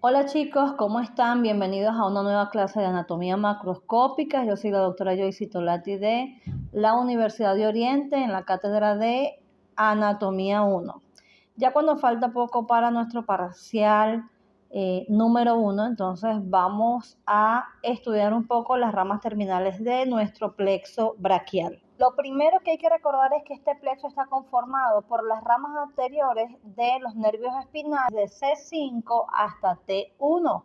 Hola chicos, ¿cómo están? Bienvenidos a una nueva clase de anatomía macroscópica. Yo soy la doctora Joyce Tolati de la Universidad de Oriente en la cátedra de Anatomía 1. Ya cuando falta poco para nuestro parcial número 1, entonces vamos a estudiar un poco las ramas terminales de nuestro plexo braquial. Lo primero que hay que recordar es que este plexo está conformado por las ramas anteriores de los nervios espinales de C5 hasta T1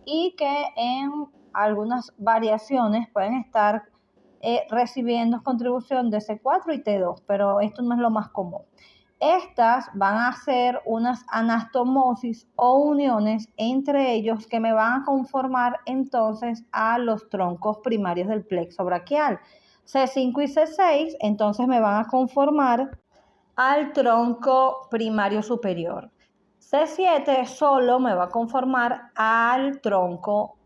y que en algunas variaciones pueden estar recibiendo contribución de C4 y T2, pero esto no es lo más común. Estas van a ser unas anastomosis o uniones entre ellos que me van a conformar entonces a los troncos primarios del plexo braquial. C5 y C6 entonces me van a conformar al tronco primario superior. C7 solo me va a conformar al tronco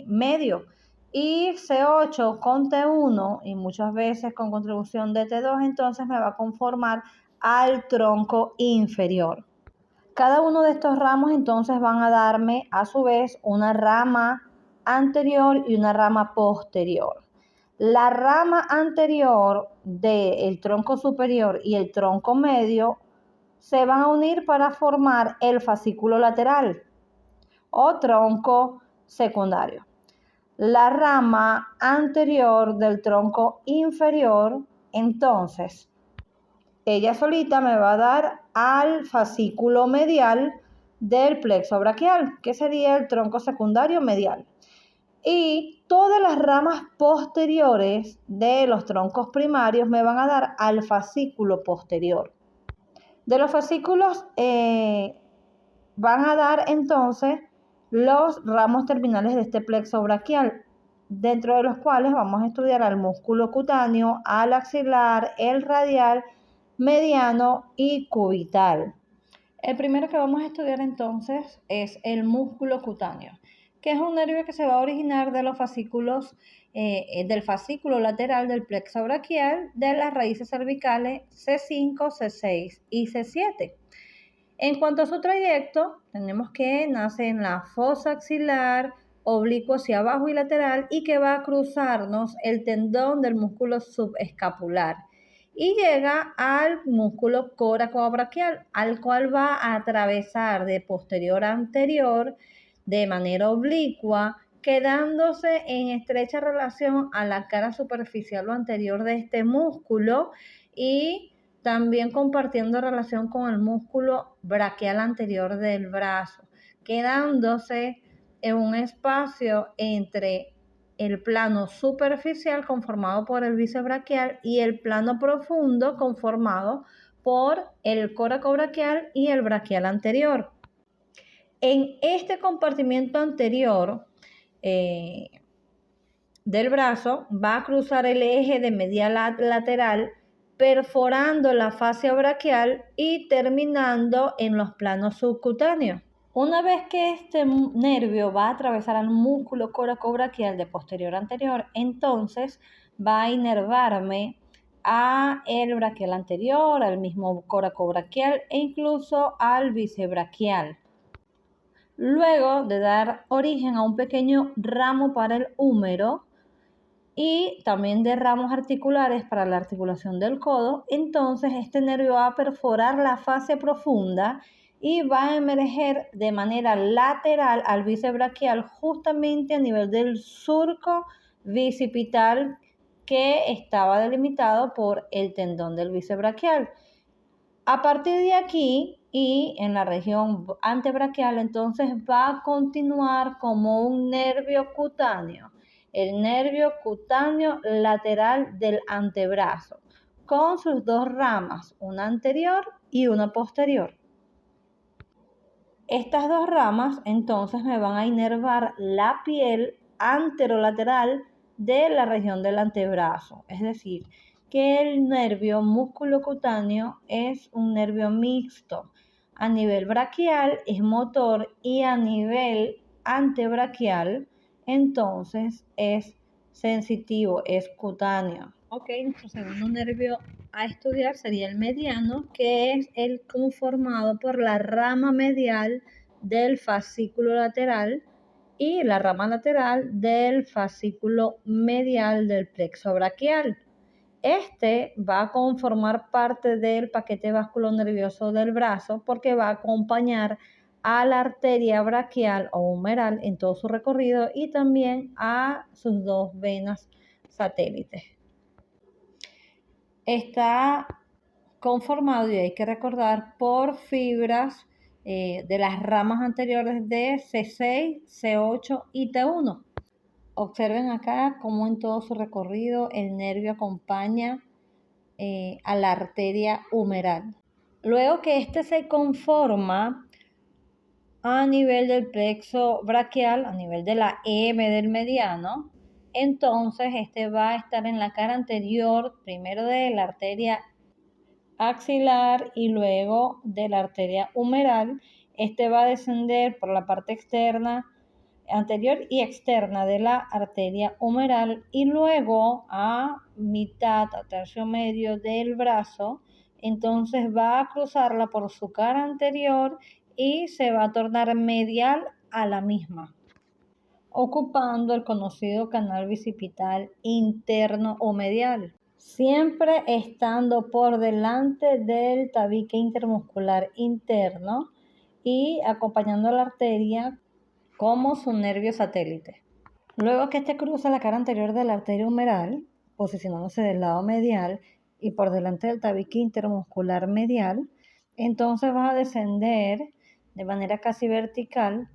medio. Y C8 con T1 y muchas veces con contribución de T2, entonces me va a conformar al tronco inferior. Cada uno de estos ramos entonces van a darme a su vez una rama anterior y una rama posterior. La rama anterior del tronco superior y el tronco medio se van a unir para formar el fascículo lateral o tronco secundario. La rama anterior del tronco inferior, entonces, ella solita me va a dar al fascículo medial del plexo braquial, que sería el tronco secundario medial. Y todas las ramas posteriores de los troncos primarios me van a dar al fascículo posterior. De los fascículos van a dar entonces los ramos terminales de este plexo braquial, dentro de los cuales vamos a estudiar al músculo cutáneo, al axilar, el radial, mediano y cubital. El primero que vamos a estudiar entonces es el músculo cutáneo, que es un nervio que se va a originar de los fascículos, del fascículo lateral del plexo braquial de las raíces cervicales C5, C6 y C7. En cuanto a su trayecto, tenemos que nace en la fosa axilar, oblicuo hacia abajo y lateral, y que va a cruzarnos el tendón del músculo subescapular y llega al músculo coracobraquial, al cual va a atravesar de posterior a anterior de manera oblicua, quedándose en estrecha relación a la cara superficial o anterior de este músculo y también compartiendo relación con el músculo braquial anterior del brazo, quedándose en un espacio entre el plano superficial conformado por el bíceps braquial y el plano profundo conformado por el coracobraquial y el braquial anterior. En este compartimiento anterior del brazo va a cruzar el eje de medial lateral, perforando la fascia braquial y terminando en los planos subcutáneos. Una vez que este nervio va a atravesar al músculo coracobraquial de posterior a anterior, entonces va a inervarme a el braquial anterior, al mismo coracobraquial e incluso al bisebraquial. Luego de dar origen a un pequeño ramo para el húmero y también de ramos articulares para la articulación del codo, entonces este nervio va a perforar la fascia profunda y va a emerger de manera lateral al bíceps braquial justamente a nivel del surco bicipital que estaba delimitado por el tendón del bíceps braquial. A partir de aquí y en la región antebraquial, entonces va a continuar como un nervio cutáneo, el nervio cutáneo lateral del antebrazo, con sus dos ramas, una anterior y una posterior. Estas dos ramas entonces me van a inervar la piel anterolateral de la región del antebrazo, es decir, que el nervio musculocutáneo es un nervio mixto. A nivel braquial es motor y a nivel antebraquial entonces es sensitivo, es cutáneo. Ok, nuestro segundo nervio a estudiar sería el mediano, que es el conformado por la rama medial del fascículo lateral y la rama lateral del fascículo medial del plexo braquial. Este va a conformar parte del paquete vasculonervioso del brazo porque va a acompañar a la arteria braquial o humeral en todo su recorrido y también a sus dos venas satélites. Está conformado, y hay que recordar, por fibras de las ramas anteriores de C6, C8 y T1. Observen acá cómo en todo su recorrido el nervio acompaña a la arteria humeral. Luego que este se conforma a nivel del plexo braquial, a nivel de la M del mediano, entonces este va a estar en la cara anterior, primero de la arteria axilar y luego de la arteria humeral. Este va a descender por la parte externa, anterior y externa de la arteria humeral y luego a mitad, a tercio medio del brazo. Entonces va a cruzarla por su cara anterior y se va a tornar medial a la misma, ocupando el conocido canal bicipital interno o medial, siempre estando por delante del tabique intermuscular interno y acompañando a la arteria como su nervio satélite. Luego que este cruza la cara anterior de la arteria humeral, posicionándose del lado medial y por delante del tabique intermuscular medial, entonces va a descender de manera casi vertical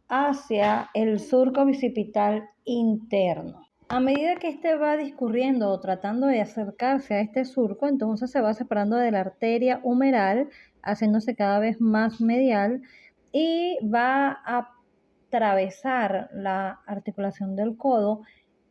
hacia el surco bicipital interno. A medida que este va discurriendo o tratando de acercarse a este surco, entonces se va separando de la arteria humeral, haciéndose cada vez más medial y va a atravesar la articulación del codo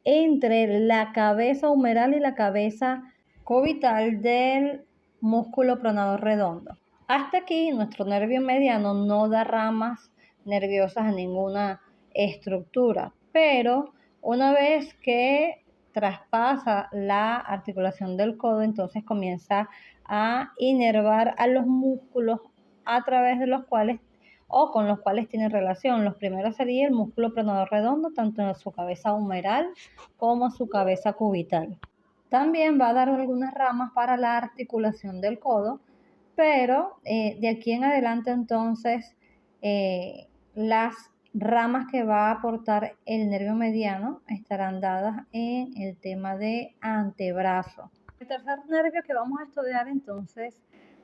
entre la cabeza humeral y la cabeza cubital del músculo pronador redondo. Hasta aquí nuestro nervio mediano no da ramas nerviosas a ninguna estructura, pero una vez que traspasa la articulación del codo, entonces comienza a inervar a los músculos a través de los cuales o con los cuales tiene relación. Los primeros sería el músculo pronador redondo, tanto en su cabeza humeral como su cabeza cubital. También va a dar algunas ramas para la articulación del codo, pero de aquí en adelante entonces las ramas que va a aportar el nervio mediano estarán dadas en el tema de antebrazo. El tercer nervio que vamos a estudiar entonces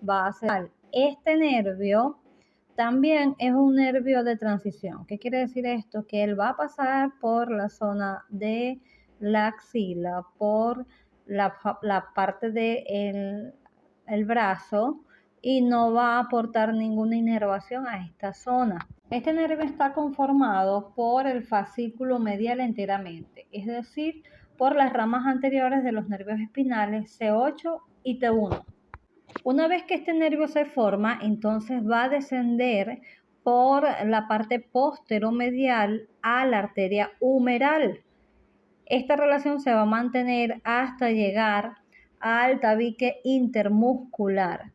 va a ser este nervio. También es un nervio de transición. ¿Qué quiere decir esto? Que él va a pasar por la zona de la axila, por la parte del brazo y no va a aportar ninguna inervación a esta zona. Este nervio está conformado por el fascículo medial enteramente, es decir, por las ramas anteriores de los nervios espinales C8 y T1. Una vez que este nervio se forma, entonces va a descender por la parte posteromedial a la arteria humeral. Esta relación se va a mantener hasta llegar al tabique intermuscular,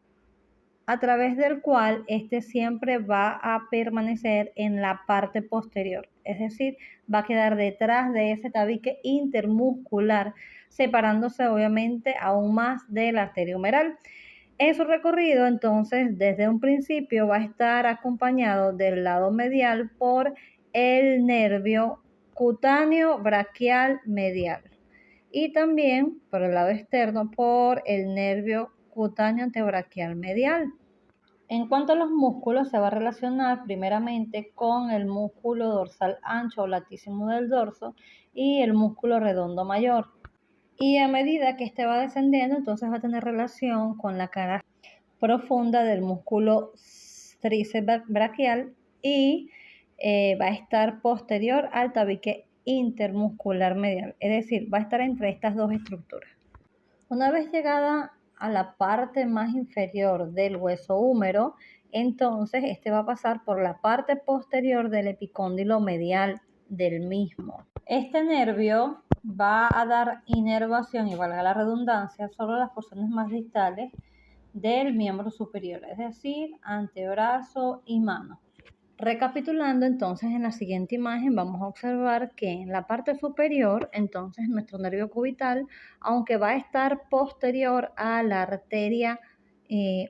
a través del cual este siempre va a permanecer en la parte posterior, es decir, va a quedar detrás de ese tabique intermuscular, separándose obviamente aún más de la arteria humeral. En su recorrido, entonces, desde un principio va a estar acompañado del lado medial por el nervio cutáneo braquial medial y también por el lado externo por el nervio cutáneo antebraquial medial. En cuanto a los músculos, se va a relacionar primeramente con el músculo dorsal ancho o latísimo del dorso y el músculo redondo mayor. Y a medida que este va descendiendo, entonces va a tener relación con la cara profunda del músculo tríceps braquial y va a estar posterior al tabique intermuscular medial, es decir, va a estar entre estas dos estructuras. Una vez llegada a la parte más inferior del hueso húmero, entonces este va a pasar por la parte posterior del epicóndilo medial del mismo. Este nervio va a dar inervación, y valga la redundancia, solo a las porciones más distales del miembro superior, es decir, antebrazo y mano. Recapitulando entonces en la siguiente imagen vamos a observar que en la parte superior entonces nuestro nervio cubital, aunque va a estar posterior a la arteria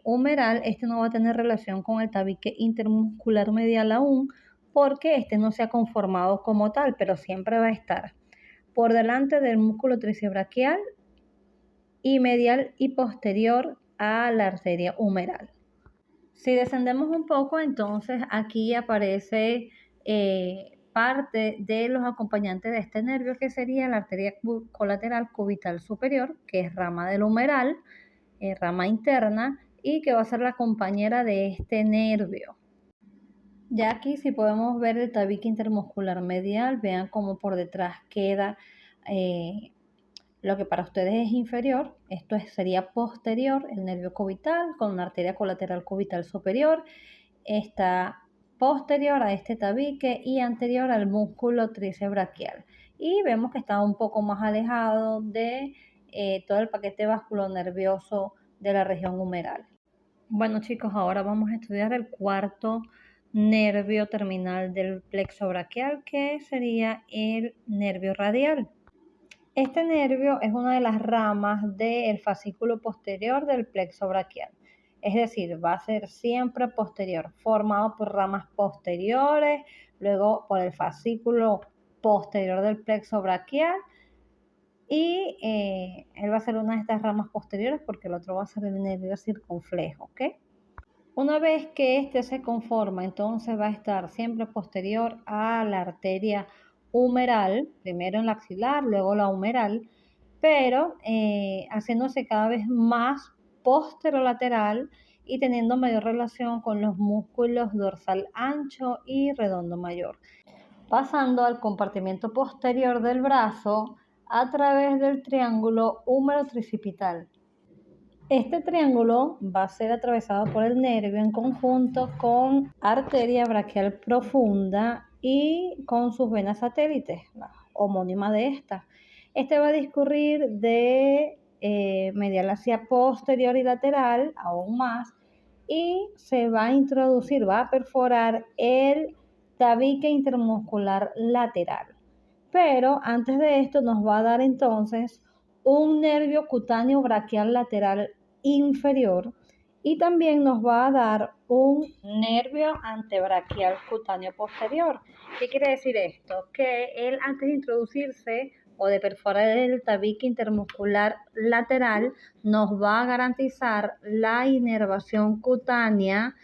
humeral, este no va a tener relación con el tabique intermuscular medial aún porque este no se ha conformado como tal, pero siempre va a estar por delante del músculo tríceps braquial y medial y posterior a la arteria humeral. Si descendemos un poco, entonces aquí aparece parte de los acompañantes de este nervio, que sería la arteria colateral cubital superior, que es rama del humeral, rama interna, y que va a ser la compañera de este nervio. Ya aquí si podemos ver el tabique intermuscular medial, vean cómo por detrás queda lo que para ustedes es inferior, esto sería posterior, el nervio cubital con una arteria colateral cubital superior, está posterior a este tabique y anterior al músculo tríceps braquial. Y vemos que está un poco más alejado de todo el paquete vasculonervioso de la región humeral. Bueno chicos, ahora vamos a estudiar el cuarto nervio terminal del plexo braquial, que sería el nervio radial. Este nervio es una de las ramas del fascículo posterior del plexo braquial, es decir, va a ser siempre posterior, formado por ramas posteriores, luego por el fascículo posterior del plexo braquial y él va a ser una de estas ramas posteriores porque el otro va a ser el nervio circunflejo, ¿ok? Una vez que este se conforma, entonces va a estar siempre posterior a la arteria humeral, primero en la axilar, luego la humeral, pero haciéndose cada vez más posterolateral y teniendo mayor relación con los músculos dorsal ancho y redondo mayor, pasando al compartimiento posterior del brazo a través del triángulo húmero-tricipital. Este triángulo va a ser atravesado por el nervio en conjunto con arteria braquial profunda y con sus venas satélites, la homónima de esta. Este va a discurrir de medial hacia posterior y lateral, aún más, y se va a introducir, va a perforar el tabique intermuscular lateral. Pero antes de esto nos va a dar entonces un nervio cutáneo braquial lateral inferior y también nos va a dar un nervio antebraquial cutáneo posterior. ¿Qué quiere decir esto? Que él antes de introducirse o de perforar el tabique intermuscular lateral nos va a garantizar la inervación cutánea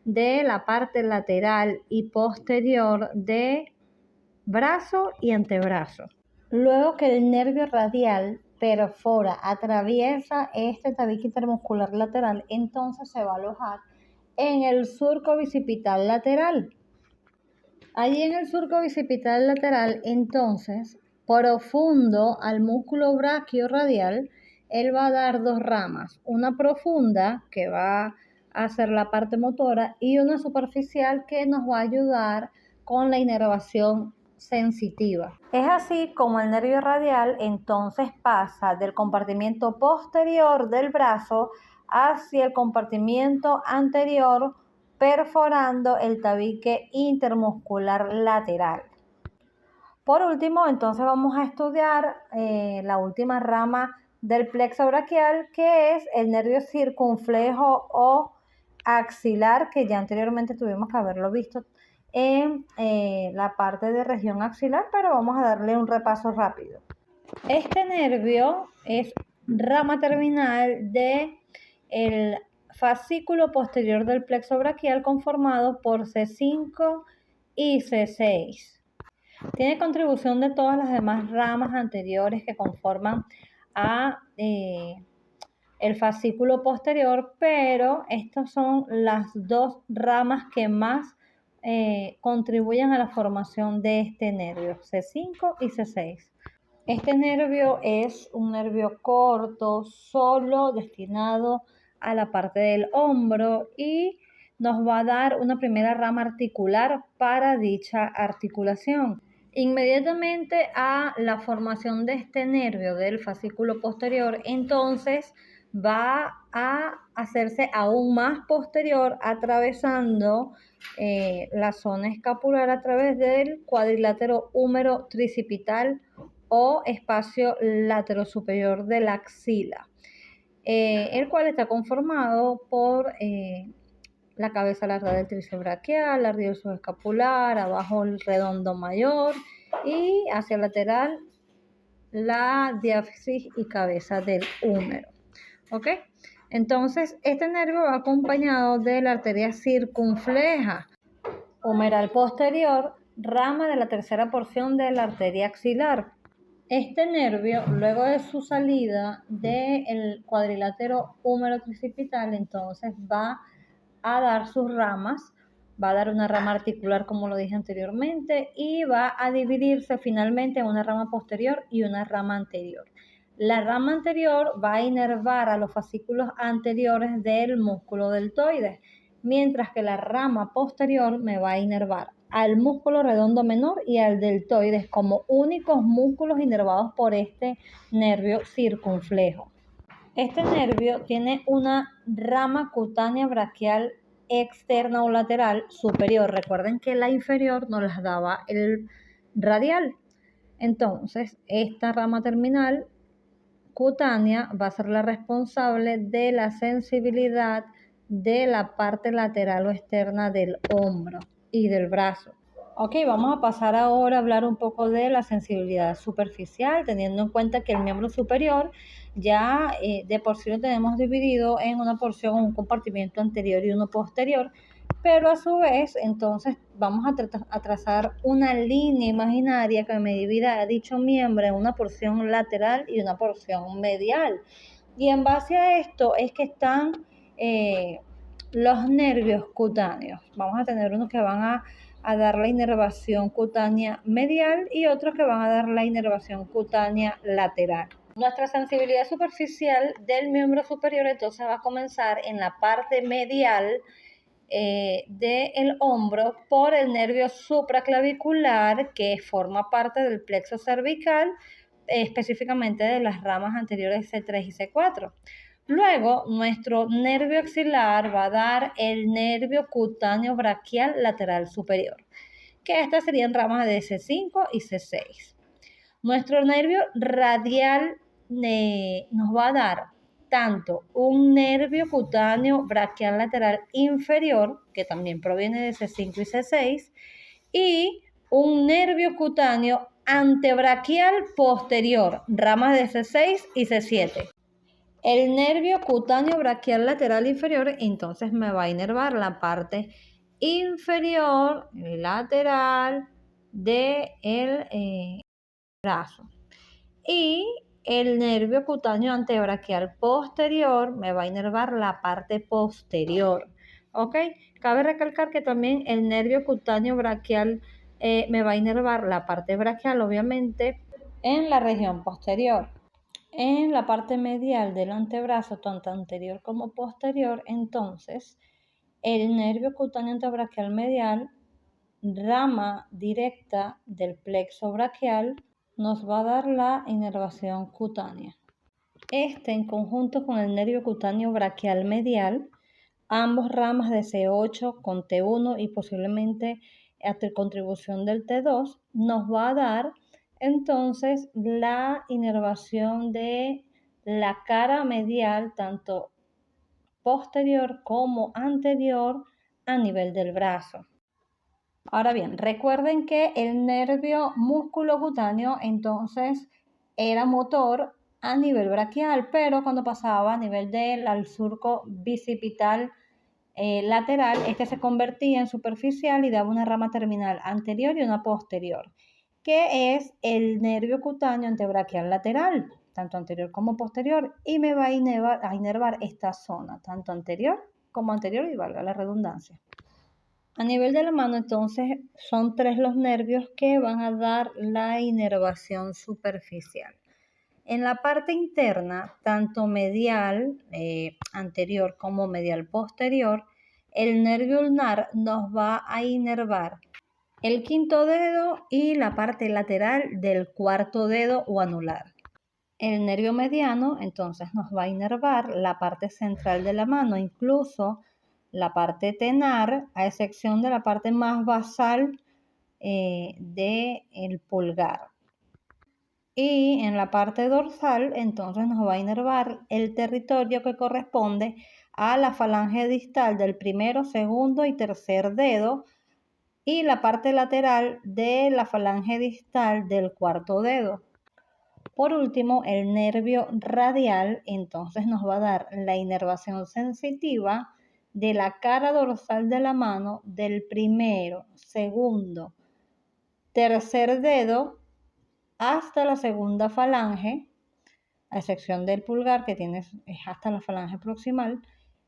de la parte lateral y posterior de brazo y antebrazo. Luego que el nervio radial perfora, atraviesa este tabique intermuscular lateral, entonces se va a alojar en el surco bicipital lateral. Allí en el surco bicipital lateral, entonces, profundo al músculo braquiorradial, él va a dar dos ramas, una profunda que va a ser la parte motora y una superficial que nos va a ayudar con la inervación sensitiva. Es así como el nervio radial entonces pasa del compartimiento posterior del brazo hacia el compartimiento anterior, perforando el tabique intermuscular lateral. Por último, entonces vamos a estudiar la última rama del plexo braquial, que es el nervio circunflejo o axilar, que ya anteriormente tuvimos que haberlo visto en la parte de región axilar, pero vamos a darle un repaso rápido. Este nervio es rama terminal del fascículo posterior del plexo braquial conformado por C5 y C6. Tiene contribución de todas las demás ramas anteriores que conforman a el fascículo posterior, pero estas son las dos ramas que más contribuyen a la formación de este nervio, C5 y C6. Este nervio es un nervio corto, solo destinado a la parte del hombro y nos va a dar una primera rama articular para dicha articulación. Inmediatamente a la formación de este nervio del fascículo posterior, entonces va a hacerse aún más posterior, atravesando la zona escapular a través del cuadrilátero húmero tricipital o espacio laterosuperior de la axila, el cual está conformado por la cabeza larga del tríceps braquial, arriba el subescapular, abajo el redondo mayor y hacia el lateral la diáfisis y cabeza del húmero. ¿Ok? Entonces, este nervio va acompañado de la arteria circunfleja humeral posterior, rama de la tercera porción de la arteria axilar. Este nervio, luego de su salida del cuadrilátero húmero tricipital, entonces va a dar sus ramas, va a dar una rama articular como lo dije anteriormente y va a dividirse finalmente en una rama posterior y una rama anterior. La rama anterior va a inervar a los fascículos anteriores del músculo deltoides, mientras que la rama posterior me va a inervar al músculo redondo menor y al deltoides como únicos músculos inervados por este nervio circunflejo. Este nervio tiene una rama cutánea braquial externa o lateral superior. Recuerden que la inferior nos las daba el radial. Entonces, esta rama terminal cutánea va a ser la responsable de la sensibilidad de la parte lateral o externa del hombro y del brazo. Ok, vamos a pasar ahora a hablar un poco de la sensibilidad superficial, teniendo en cuenta que el miembro superior ya de por sí lo tenemos dividido en una porción, un compartimiento anterior y uno posterior, pero a su vez, entonces vamos a trazar una línea imaginaria que me divida a dicho miembro en una porción lateral y una porción medial. Y en base a esto es que están los nervios cutáneos. Vamos a tener unos que van a dar la inervación cutánea medial y otros que van a dar la inervación cutánea lateral. Nuestra sensibilidad superficial del miembro superior entonces va a comenzar en la parte medial del hombro por el nervio supraclavicular que forma parte del plexo cervical, específicamente de las ramas anteriores C3 y C4. Luego, nuestro nervio axilar va a dar el nervio cutáneo braquial lateral superior, que estas serían ramas de C5 y C6. Nuestro nervio radial nos va a dar tanto un nervio cutáneo braquial lateral inferior, que también proviene de C5 y C6, y un nervio cutáneo antebraquial posterior, ramas de C6 y C7. El nervio cutáneo braquial lateral inferior entonces me va a inervar la parte inferior lateral del brazo. Y el nervio cutáneo antebraquial posterior me va a inervar la parte posterior. ¿Ok? Cabe recalcar que también el nervio cutáneo braquial me va a inervar la parte braquial, obviamente, en la región posterior. En la parte medial del antebrazo, tanto anterior como posterior, entonces, el nervio cutáneo antebraquial medial, rama directa del plexo braquial, nos va a dar la inervación cutánea. En conjunto con el nervio cutáneo braquial medial, ambos ramas de C8 con T1 y posiblemente hasta contribución del T2, nos va a dar entonces la inervación de la cara medial, tanto posterior como anterior, a nivel del brazo. Ahora bien, recuerden que el nervio músculo cutáneo entonces era motor a nivel braquial, pero cuando pasaba a nivel del surco bicipital lateral, este se convertía en superficial y daba una rama terminal anterior y una posterior, que es el nervio cutáneo antebraquial lateral, tanto anterior como posterior, y me va a inervar esta zona, tanto anterior como anterior, y valga la redundancia. A nivel de la mano, entonces, son 3 los nervios que van a dar la inervación superficial. En la parte interna, tanto medial anterior como medial posterior, el nervio ulnar nos va a inervar el quinto dedo y la parte lateral del cuarto dedo o anular. El nervio mediano entonces nos va a inervar la parte central de la mano, incluso la parte tenar, a excepción de la parte más basal del pulgar. Y en la parte dorsal entonces nos va a inervar el territorio que corresponde a la falange distal del primero, segundo y tercer dedo y la parte lateral de la falange distal del cuarto dedo. Por último, el nervio radial entonces nos va a dar la inervación sensitiva de la cara dorsal de la mano del primero, segundo, tercer dedo hasta la segunda falange, a excepción del pulgar que es hasta la falange proximal,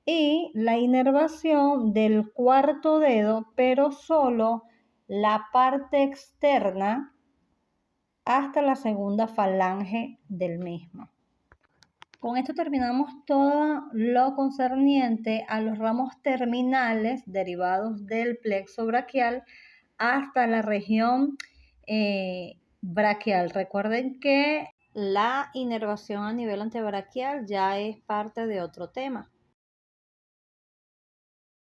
y la inervación del cuarto dedo, pero solo la parte externa hasta la segunda falange del mismo. Con esto terminamos todo lo concerniente a los ramos terminales derivados del plexo braquial hasta la región braquial. Recuerden que la inervación a nivel antebraquial ya es parte de otro tema.